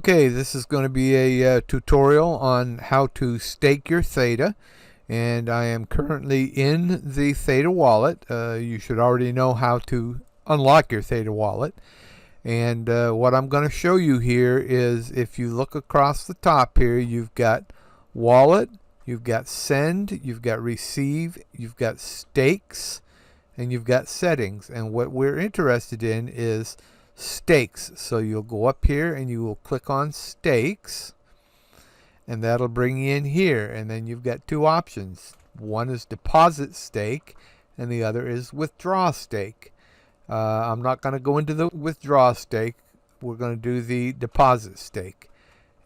Okay, this is going to be a tutorial on how to stake your Theta, and I am currently in the Theta wallet. You should already know how to unlock your Theta wallet, and what I'm going to show you here is, if you look across the top here, you've got wallet, you've got send, you've got receive, you've got stakes, and you've got settings. And what we're interested in is stakes. So you'll go up here and you will click on stakes, and that'll bring you in here, and then you've got two options. One is deposit stake and the other is withdraw stake. I'm not going to go into the withdraw stake. We're going to do the deposit stake,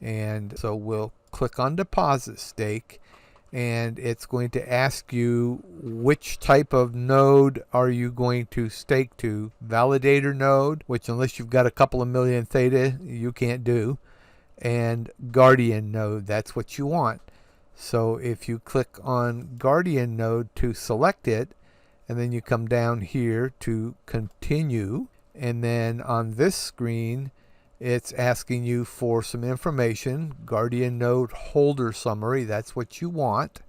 and so we'll click on deposit stake, and it's going to ask you which type of node are you going to stake to. Validator node, which unless you've got a couple of million Theta you can't do, and Guardian node, that's what you want. So if you click on Guardian node to select it, and then you come down here to continue, and then on this screen it's asking you for some information. Guardian node holder summary, that's what you want.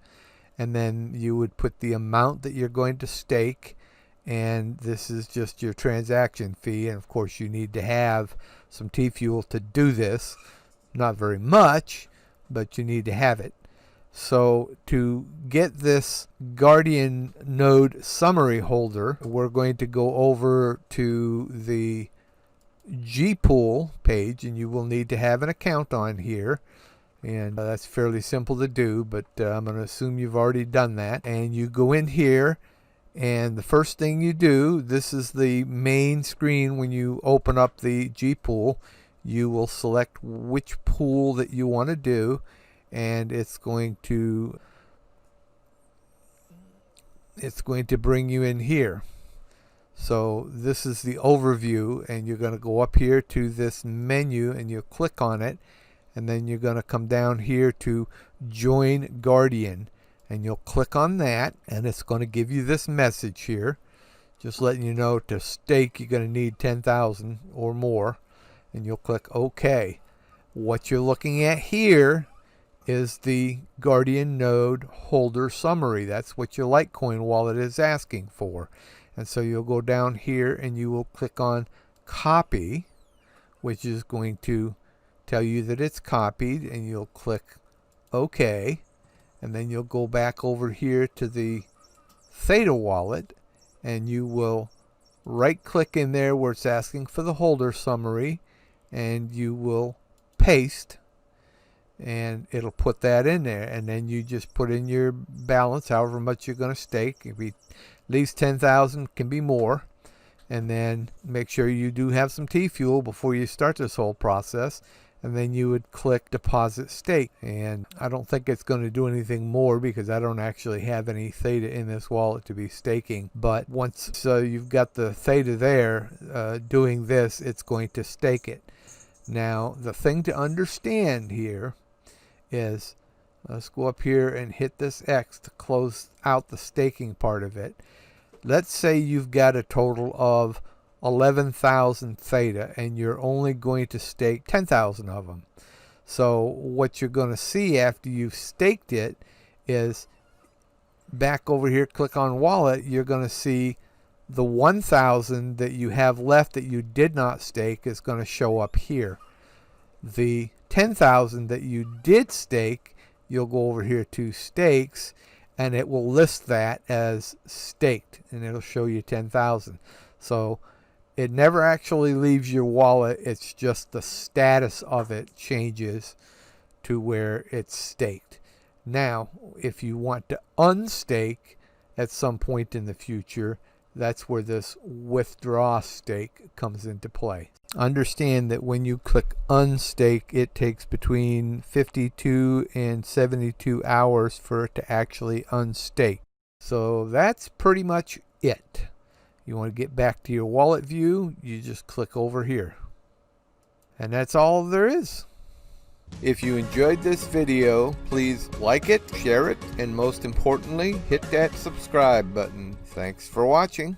And then you would put the amount that you're going to stake, and this is just your transaction fee. And of course you need to have some THETA to do this. Not very much, but you need to have it. So to get this Guardian node summary holder, we're going to go over to the GPOOL page, and you will need to have an account on here, and that's fairly simple to do, but I'm going to assume you've already done that. And you go in here, and the first thing you do, this is the main screen when you open up the GPOOL, you will select which pool that you want to do, and it's going to bring you in here. So this is the overview, and you're going to go up here to this menu and you click on it, and then you're going to come down here to join Guardian, and you'll click on that, and it's going to give you this message here just letting you know to stake you're going to need 10,000 or more, and you'll click OK. What you're looking at here is the Guardian node holder summary. That's what your Litecoin wallet is asking for. And so you'll go down here and you will click on copy, which is going to tell you that it's copied, and you'll click OK. And then you'll go back over here to the Theta wallet, and you will right click in there where it's asking for the holder summary, and you will paste, and it'll put that in there. And then you just put in your balance, however much you're going to stake. It can be at least 10,000, can be more, and then make sure you do have some THETA before you start this whole process. And then you would click deposit stake, and I don't think it's going to do anything more because I don't actually have any Theta in this wallet to be staking. But once you've got the Theta there doing this, it's going to stake it. Now the thing to understand here is, let's go up here and hit this X to close out the staking part of it. Let's say you've got a total of 11,000 Theta and you're only going to stake 10,000 of them. So what you're going to see after you've staked it is, back over here, click on wallet, you're going to see the 1,000 that you have left that you did not stake is going to show up here. The 10,000 that you did stake, you'll go over here to stakes, and it will list that as staked, and it'll show you 10,000. So it never actually leaves your wallet. It's just the status of it changes to where it's staked. Now, if you want to unstake at some point in the future, that's where this withdraw stake comes into play. Understand that when you click unstake, it takes between 52 and 72 hours for it to actually unstake. So that's pretty much it. You want to get back to your wallet view, you just click over here. And that's all there is. If you enjoyed this video, please like it, share it, and most importantly, hit that subscribe button. Thanks for watching.